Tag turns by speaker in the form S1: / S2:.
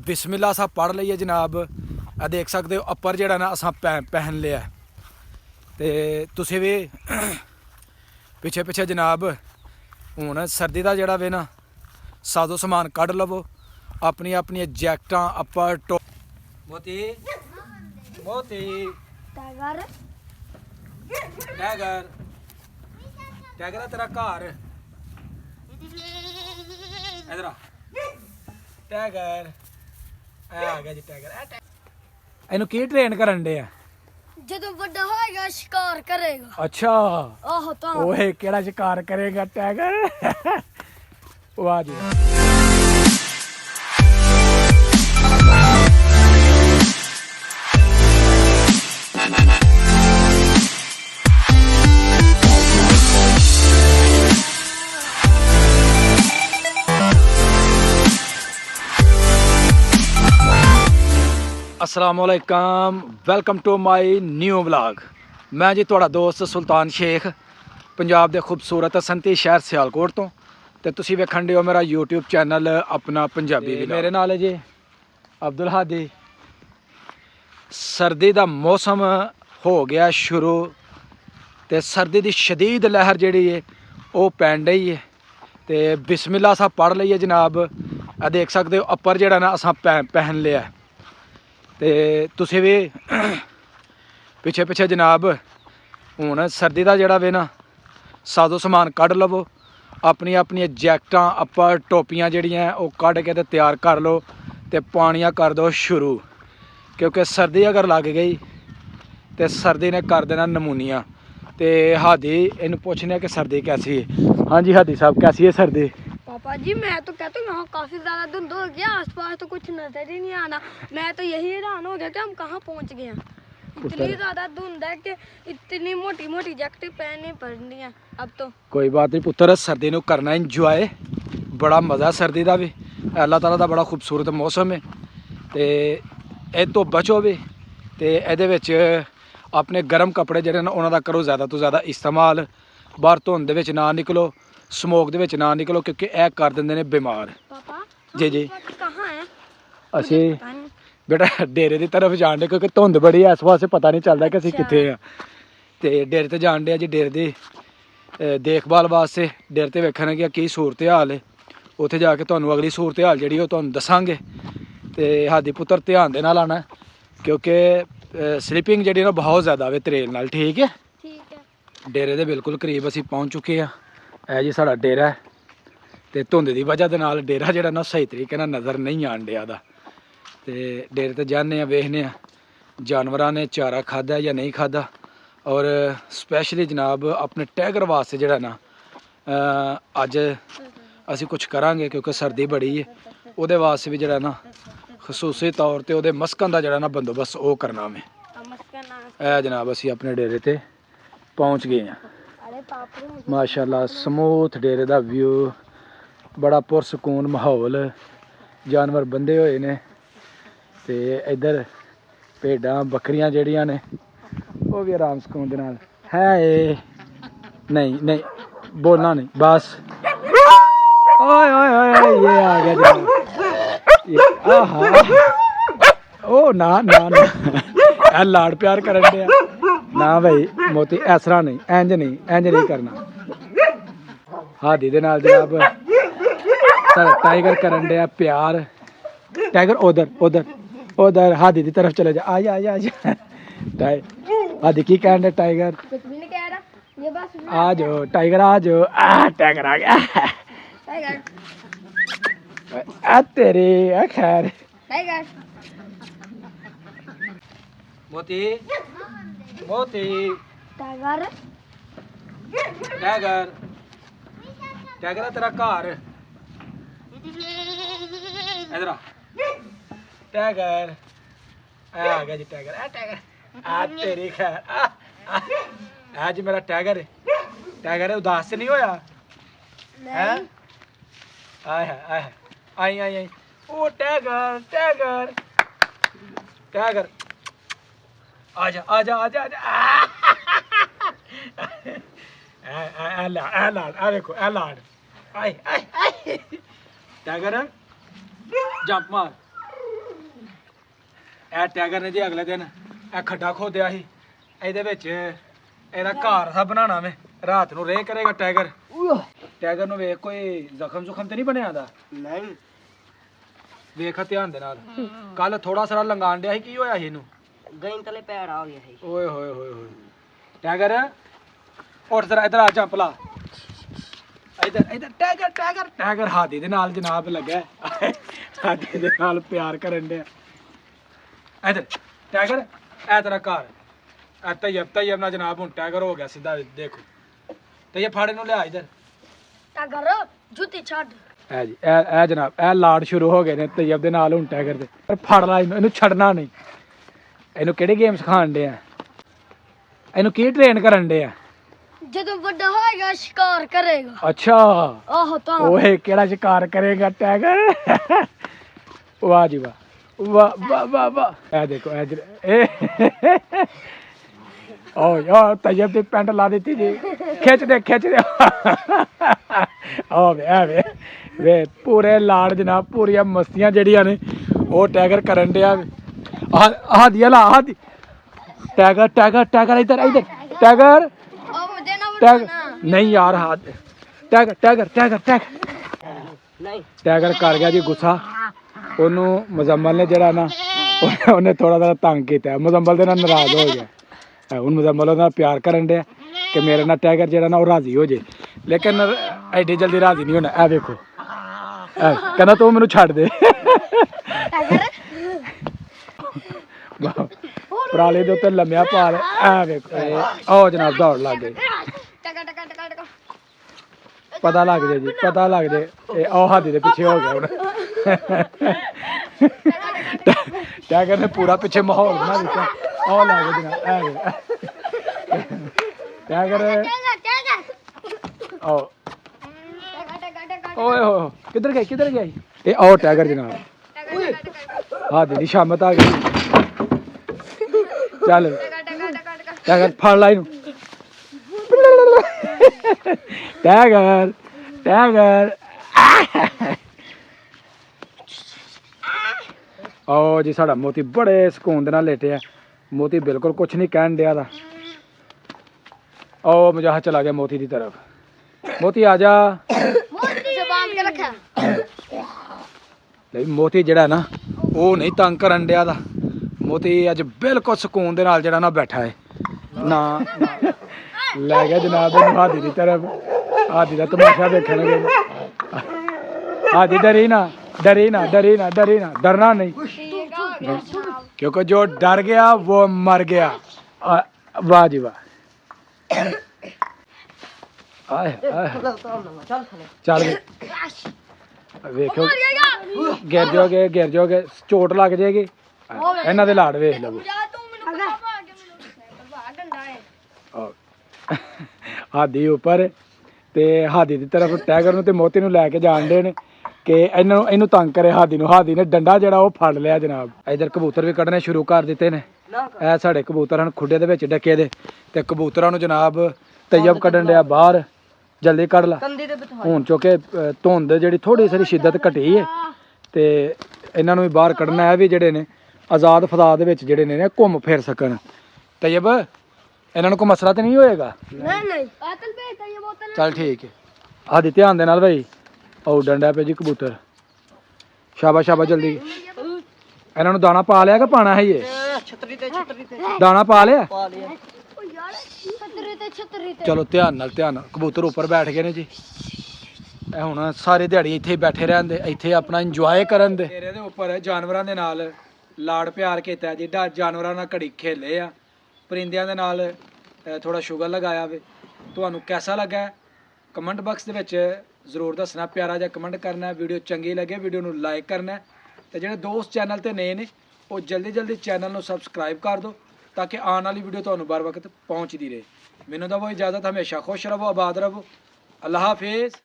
S1: बिस्मिल्लाह सा पढ़ लईए जनाब। आ देख सकते हो अपर जड़ा ना असा पहन लिया ते तुसी भी पिछे पिछे जनाब हुण सर्दी का जड़ा वे ना साजो समान कढ़ लवो अपनी अपनी जैकटां अपर टो मोती मोती
S2: टाइगर
S1: टाइगर टाइगर तेरा घर इधर आ टाइगर आ गया जी टाइगर ਇਹਨੂੰ ਕੀ ਟ੍ਰੇਨ ਕਰਨ ਦੇ ਆ
S2: ਜਦੋਂ ਵੱਡਾ ਹੋਏਗਾ ਸ਼ਿਕਾਰ ਕਰੇਗਾ।
S1: ਅੱਛਾ
S2: ਆਹੋ ਤਾਂ
S1: ਓਏ ਕਿਹੜਾ ਸ਼ਿਕਾਰ ਕਰੇਗਾ ਟਾਈਗਰ ਵਾਹ ਜੀ। असलामुअलैकुम welcome to my new vlog. मैं जी थोड़ा दोस्त सुल्तान शेख पंजाब के खूबसूरत संती शहर सियालकोट तो ते तुसी वेखण दिओ मेरा यूट्यूब चैनल अपना पंजाबी भी। मेरे नाल है जी अब्दुल हादी। सर्दी का मौसम हो गया शुरू ते सर्दी की शदीद लहर जिहड़ी है वो पैन रही है ते बिस्मिल्लाह सा पढ़ लईए जनाब। आ देख सकते हो अपर जिहड़ा ना असां पहन लिया ते तुसी भी पिछे पिछे जनाब हुण सर्दी का जड़ा वे ना साजो समान कढ़ लवो अपनी अपनी जैकटां अपर टोपियां जड़ियां वो कढ़ के ते तैयार कर लो ते पानियां कर दो शुरू क्योंकि सर्दी अगर लग गई तो सर्दी ने कर देना नमूनिया। तो हादी इन्हू पूछने कि सर्दी कैसी है। हाँ जी हादी साहब कैसी है सर्दी?
S2: पापा जी मैं तो कहता हूँ यहाँ काफी ज्यादा धुंध हो गया, आसपास तो कुछ नजर ही नहीं आना। मैं तो यही हैरान हो गया कि हम कहाँ पहुँच गए हैं। इतनी ज्यादा धुंध है कि इतनी मोटी मोटी जैकेटें पहननी पड़नी है अब तो।
S1: कोई बात नहीं पुत्र सर्दी नू करना इंजॉय बड़ा मज़ा सर्दी का भी। अल्लाह ताला का बड़ा खूबसूरत मौसम है तो ये तो बचो भी तो ये अपने गर्म कपड़े जड़े ना उन्हों का करो ज़्यादा तो ज़्यादा इस्तेमाल। बाहर धुंध दे ना निकलो समोक दे ना निकलो क्योंकि यह कर देंगे ने बीमार।
S2: पापा
S1: जी जी
S2: कहाँ है
S1: असी बेटा डेरे की तरफ जान डे क्योंकि धुंध बड़ी है इस वास्ते पता नहीं चलता कि असी कितने हैं तो डेरे तो जान डे जी। डेरे की देखभाल वास्ते डेरे तो वेखने कि की सूरत हाल है उत्थे जाके तुहानू अगली सूरत हाल जी वो तुहानू दसांगे। तो हादी पुत्र ध्यान दे नाल आना क्योंकि स्लिपिंग जी ना बहुत ज़्यादा वे तरेल नाल। ठीक है डेरे के बिल्कुल करीब असी पहुँच चुके हैं। यह जी साड़ा डेरा है तो धुंध की वजह के नाल डेरा जो ना सही तरीके नज़र नहीं आन दिया तो डेरे तो जाने वेखने जानवरों ने चारा खादा या नहीं खादा। और स्पैशली जनाब अपने टाइगर वास्ते जोड़ा ना अज असी कुछ करांगे क्योंकि सर्दी बड़ी है वो वास्ते भी जोड़ा ना खसूसी तौर पर वो मस्कन का जोड़ा ना बंदोबस्त वो करना मैं जनाब असी अपने डेरे ते पहुँच गए हैं। माशाल्लाह समूथ डेरे का व्यू बड़ा पुरसकून माहौल जानवर बंधे हुए ने तो इधर भेडां बकरियां जड़ियां ने वो भी आराम सुकून दे नाल है। नहीं नहीं बोलना नहीं बस। ओए ओए ओए ये आ गया जनाब ये आहा ओ ना ना ना लाड़ प्यार करन दिया ना भाई मोती ऐसरा नहीं इंज नहीं करना। हादी दे नाल जनाब सारा टाइगर करन दिया प्यार। टाइगर उधर उधर उधर हादी की तरफ चले जा आजा आजा आजा हादी की कहन दे टाइगर आ जाओ टाइगर आ जाओ। टाइगर आ गया तेरे खैर मोती मोती
S2: टाइगर
S1: टाइगर टाइगर तेरा घर इधर आ टाइगर आ गया जी टाइगर टाइगर आ तेरी खैर आ जी मेरा टाइगर है। टाइगर है उदास नहीं होया है आय आई आई आई ओ टाइगर टाइगर टाइगर आजा आजा आजा आजा देखो लाड आए टाइगर जंप मार ਇਹ ਟਾਈਗਰ ਨੇ ਜੀ ਅਗਲੇ ਦਿਨ ਇਹ ਖੱਡਾ ਖੋਦਿਆ ਸੀ, ਇਹਦੇ ਵਿੱਚ ਇਹਦਾ ਘਰ ਸਾ ਬਣਾਉਣਾ ਵੇ, ਰਾਤ ਨੂੰ ਰੇ ਕਰੇਗਾ ਟਾਈਗਰ। ਟਾਈਗਰ ਨੂੰ ਵੇਖ ਕੋਈ ਜ਼ਖਮ ਜ਼ੁਖਮ ਤੇ ਨਹੀਂ ਬਣਿਆ ਦਾ?
S3: ਨਹੀਂ
S1: ਵੇਖ ਧਿਆਨ ਦੇ ਨਾਲ, ਕੱਲ ਥੋੜਾ ਸਾਰਾ ਲੰਗਾਣ ਡਿਆ ਸੀ, ਕੀ ਹੋਇਆ ਸੀ ਇਹਨੂੰ?
S3: ਗਈ ਤਲੇ ਪੈਰ ਆ ਗਿਆ ਸੀ।
S1: ਓਏ ਹੋਏ ਹੋਏ ਹੋਏ ਟਾਈਗਰ ਉੱਠ ਜ਼ਰਾ ਇੱਧਰ ਆ, ਜੰਪ ਲਾ ਇੱਧਰ ਇੱਧਰ। ਟਾਈਗਰ ਟਾਈਗਰ ਟਾਈਗਰ ਹਾਥੀ ਦੇ ਨਾਲ ਜਨਾਬ ਲੱਗਾ, ਹਾਥੀ ਦੇ ਨਾਲ ਪਿਆਰ ਕਰਨ ਡਿਆ। ਇੱਧਰ ਟਾਈਗਰ ਇਹ ਤੇਰਾ ਘਰ, ਇਹ ਤੈਯਬ ਨਾਲ ਜਨਾਬ ਹੁਣ ਟਾਈਗਰ ਹੋ ਗਿਆ ਸਿੱਧਾ, ਦੇਖੋ ਤੈਯਬ ਫਾੜੇ ਨੂੰ ਲਿਆ ਇੱਧਰ।
S2: ਟਾਈਗਰ ਜੁੱਤੀ ਛੱਡ।
S1: ਇਹ ਜੀ ਇਹ ਜਨਾਬ ਇਹ ਲਾੜ ਸ਼ੁਰੂ ਹੋ ਗਏ ਨੇ ਤੈਯਬ ਦੇ ਨਾਲ ਹੁਣ ਟਾਈਗਰ ਦੇ। ਪਰ ਫੜ ਲਾ ਇਹਨੂੰ ਛੱਡਣਾ ਨਹੀਂ। ਇਹਨੂੰ ਕਿਹੜੀ ਗੇਮ ਸਿਖਾਉਣ ਡੇ ਆ? ਇਹਨੂੰ ਕੀ ਟ੍ਰੇਨ ਕਰਨ ਡੇ ਆ?
S2: ਜਦੋਂ ਵੱਡਾ ਹੋਏਗਾ ਸ਼ਿਕਾਰ ਕਰੇਗਾ।
S1: ਅੱਛਾ
S2: ਆਹੋ ਤਾਂ
S1: ਓਏ ਕਿਹੜਾ ਸ਼ਿਕਾਰ ਕਰੇਗਾ ਟਾਈਗਰ? ਵਾਹ ਜੀ ਵਾਹ, ਵਾਹ ਵਾਹ ਵਾਹ ਵਾਹ। ਇਹ ਦੇਖੋ ਇਹ ਓ ਯਾਰ ਤੈਯਬ ਦੀ ਪੈਂਟ ਲਾ ਦਿੱਤੀ ਜੀ, ਖਿੱਚ ਦੇ ਓ ਵੇ ਵੇ ਪੂਰੇ ਲਾੜ ਜਨਾਬ, ਪੂਰੀਆਂ ਮਸਤੀਆਂ ਜਿਹੜੀਆਂ ਨੇ ਉਹ ਟਾਈਗਰ ਕਰਨ ਡਿਆ। ਆਹ ਦੀ ਲਾ ਆਹ ਦੀ ਟਾਈਗਰ ਟਾਈਗਰ ਟਾਈਗਰ ਇੱਧਰ ਇੱਧਰ ਟਾਈਗਰ
S2: ਉਹ ਮੁਝੇ ਨਾ
S1: ਟਾਈਗਰ
S2: ਵਡਾਣਾ।
S1: ਨਹੀਂ ਯਾਰ ਹੱਥ ਟਾਈਗਰ ਟਾਈਗਰ ਟਾਈਗਰ ਟਾਈਗਰ
S3: ਨਹੀਂ
S1: ਟਾਈਗਰ ਕਰ ਗਿਆ ਜੀ ਗੁੱਸਾ। ਉਹਨੂੰ ਮੁਜ਼ੰਮਲ ਨੇ ਜਿਹੜਾ ਨਾ ਉਹਨੇ ਥੋੜਾ ਜਿਹਾ ਤੰਗ ਕੀਤਾ, ਮੁਜ਼ੰਮਲ ਦੇ ਨਾਲ ਨਾਰਾਜ਼ ਹੋ ਗਿਆ। ਹੁਣ ਮੁਜ਼ੰਮਲ ਉਹਦੇ ਨਾਲ ਪਿਆਰ ਕਰਨ ਡਿਆ ਕਿ ਮੇਰੇ ਨਾਲ ਟਾਈਗਰ ਜਿਹੜਾ ਨਾ ਉਹ ਰਾਜ਼ੀ ਹੋ ਜੇ, ਲੇਕਿਨ ਐਡੀ ਜਲਦੀ ਰਾਜ਼ੀ ਨਹੀਂ ਹੋਣਾ। ਇਹ ਵੇਖੋ ਕਹਿੰਦਾ ਤੂੰ ਮੈਨੂੰ ਛੱਡ ਦੇ। ਪਰਾਲੇ ਦੇ ਉੱਤੇ ਲੰਮਿਆ ਪਾ ਲੈ। ਇਹ ਵੇਖੋ ਆਓ ਜਨਾਬ ਦੌੜ ਲੱਗ ਗਈ।
S2: ਟਕਾ ਟਕਾ ਟਕਾ ਟਕਾ
S1: ਪਤਾ ਲੱਗ ਜਾਏ ਜੀ, ਪਤਾ ਲੱਗ ਜਾਏ। ਇਹ ਆਹ ਹਾਥੀ ਦੇ ਪਿੱਛੇ ਹੋ ਗਿਆ ਹੁਣ। ਟਾਈਗਰ ਨੇ ਪੂਰਾ ਪਿੱਛੇ ਮਾਹੌਲ ਬਣਾ ਦਿੱਤਾ। ਆਹ ਲੱਗ ਗਿਆ ਜਨਾਬ ਟਾਈਗਰ ਆਓ। ਓਏ ਹੋ ਕਿੱਧਰ ਗਈ? ਇਹ ਆਓ ਟਾਈਗਰ ਜਨਾਬ, ਹਾਥੀ ਦੀ ਸ਼ਾਮਤ ਆ ਗਈ। ਚੱਲ ਟਾਈਗਰ ਫੜ ਲਾ ਇਹਨੂੰ। ਟਾਈਗਰ ਟਾਈਗਰ ਆਓ ਜੀ, ਸਾਡਾ ਮੋਤੀ ਬੜੇ ਸਕੂਨ ਦੇ ਨਾਲ ਲੇਟਿਆ। ਮੋਤੀ ਬਿਲਕੁਲ ਕੁਛ ਨਹੀਂ ਕਹਿਣ ਡਿਆ ਦਾ। ਆਓ ਮਜਾਹ ਚਲਾ ਗਿਆ ਮੋਤੀ ਦੀ ਤਰਫ। ਮੋਤੀ ਆ ਜਾ।
S2: ਜ਼ਬਾਨ ਕੇ ਰੱਖਿਆ।
S1: ਲੈ ਮੋਤੀ ਜਿਹੜਾ ਨਾ ਉਹ ਨਹੀਂ ਤੰਗ ਕਰਨ ਡਿਆ ਦਾ। ਮੋਤੀ ਅੱਜ ਬਿਲਕੁਲ ਸਕੂਨ ਦੇ ਨਾਲ ਜਿਹੜਾ ਨਾ ਬੈਠਾ ਹੈ ਨਾ। ਲੈ ਗਿਆ ਜਨਾਬ ਇਹਨੂੰ ਹਾਥੀ ਦੀ ਤਰਫ। ਹਾਥੀ ਦਾ ਤਮਾਸ਼ਾ ਦੇਖਣਗੇ। ਹਾਥੀ ਡਰੀ ਨਾ डरना नहीं, क्योंकि जो डर गया वो मर गया। वाह जी वाह। चल वेखो गिर जाओगे चोट लग जाएगी। इन्हां दे लाड़ वेख लवो। हाथी उपर ते हाथी दी तरफ टाइगर नूं ते मोती नूं लैके जाण दे ने कि ਇਹਨੂੰ ਤੰਗ ਕਰੇ ਹਾਥੀ ਨੂੰ। ਹਾਥੀ ਨੇ ਡੰਡਾ ਜਿਹੜਾ ਉਹ ਫੜ ਲਿਆ ਜਨਾਬ। ਇਧਰ ਕਬੂਤਰ ਵੀ ਕੱਢਣੇ ਸ਼ੁਰੂ ਕਰ ਦਿੱਤੇ ਨੇ। ਇਹ ਸਾਡੇ ਕਬੂਤਰ ਹਨ ਖੁੱਡੇ ਦੇ ਵਿੱਚ ਡੱਕੇ ਦੇ, ਤੇ ਕਬੂਤਰਾਂ ਨੂੰ ਜਨਾਬ ਤੈਯਬ ਕੱਢਣ ਡਿਆ ਬਾਹਰ। ਜਲਦੀ ਕੱਢ ਲਾ ਹੁਣ, ਚੁੱਕੇ ਧੁੰਦ ਜਿਹੜੀ ਥੋੜੀ ਸਾਰੀ ਸ਼ਿੱਦਤ ਘਟੀ ਹੈ ਤੇ ਇਹਨਾਂ ਨੂੰ ਵੀ ਬਾਹਰ ਕੱਢਣਾ ਹੈ ਵੀ ਜਿਹੜੇ ਨੇ ਆਜ਼ਾਦ ਫਜ਼ਾ ਦੇ ਵਿੱਚ ਜਿਹੜੇ ਨੇ ਘੁੰਮ ਫਿਰ ਸਕਣ। ਤੈਯਬ ਇਹਨਾਂ ਨੂੰ ਕੋਈ ਮਸਲਾ ਤੇ ਨਹੀਂ ਹੋਏਗਾ?
S2: ਨਹੀਂ ਕਾਤਲ ਭੇਜਦਾ ਇਹ ਬੋਤਲ।
S1: ਚੱਲ ਠੀਕ ਹੈ। ਆਦੀ ਧਿਆਨ ਦੇ ਨਾਲ ਭਾਈ। ਉਹ ਡੰਡਾ ਪੇ ਜੀ ਕਬੂਤਰ। ਸ਼ਾਬਾਸ਼ ਸ਼ਾਬਾਸ਼ ਜਲਦੀ। ਇਹਨਾਂ ਨੂੰ ਦਾਣਾ ਪਾ ਲਿਆ ਕਿ ਪਾਣਾ ਹੈ? ਇਹ
S3: ਛਤਰੀ ਤੇ
S1: ਦਾਣਾ ਪਾ ਲਿਆ।
S2: ਓ ਯਾਰ ਛਤਰੀ ਤੇ
S1: ਚਲੋ ਧਿਆਨ ਨਾਲ ਕਬੂਤਰ ਉੱਪਰ ਬੈਠ ਗਏ ਨੇ ਜੀ। ਇਹ ਹੁਣ ਸਾਰੇ ਦਿਹਾੜੀ ਇੱਥੇ ਹੀ ਬੈਠੇ ਰਹਿੰਦੇ, ਇੱਥੇ ਆਪਣਾ ਇੰਜੋਏ ਕਰਨ ਦੇ। ਇਹਦੇ ਉੱਪਰ ਜਾਨਵਰਾਂ ਦੇ ਨਾਲ ਲਾੜ ਪਿਆਰ ਕੀਤਾ, ਜਿੱਦਾਂ ਜਾਨਵਰਾਂ ਨਾਲ ਘੜੀ ਖੇਲੇ ਆ, ਪਰਿੰਦਿਆਂ ਦੇ ਨਾਲ ਥੋੜਾ ਸ਼ੁਗਰ ਲਗਾਇਆ ਵੇ। ਤੁਹਾਨੂੰ ਕਿਹਦਾ ਲੱਗਾ ਕਮੈਂਟ ਬਾਕਸ ਦੇ ਵਿੱਚ ਜ਼ਰੂਰ ਦੱਸਣਾ। ਪਿਆਰਾ ਜਿਹਾ ਕਮੈਂਟ ਕਰਨਾ। ਵੀਡੀਓ ਚੰਗੀ ਲੱਗੇ ਵੀਡੀਓ ਨੂੰ ਲਾਈਕ ਕਰਨਾ, ਤੇ ਜਿਹੜੇ ਦੋਸਤ ਚੈਨਲ ਤੇ ਨਏ ਨੇ ਉਹ ਜਲਦੀ ਚੈਨਲ ਨੂੰ ਸਬਸਕ੍ਰਾਈਬ ਕਰ ਦਿਓ ਤਾਂ ਕਿ ਆਉਣ ਵਾਲੀ ਵੀਡੀਓ ਤੁਹਾਨੂੰ बर वक्त पहुंचती रहे। ਮੈਨੂੰ ਦਵੋ ਇਜਾਜ਼ਤ। ਹਮੇਸ਼ਾ ਖੁਸ਼ ਰਹੋ, ਆਬਾਦ ਰਹੋ। ਅੱਲਾਹ ਹਾਫਿਜ਼।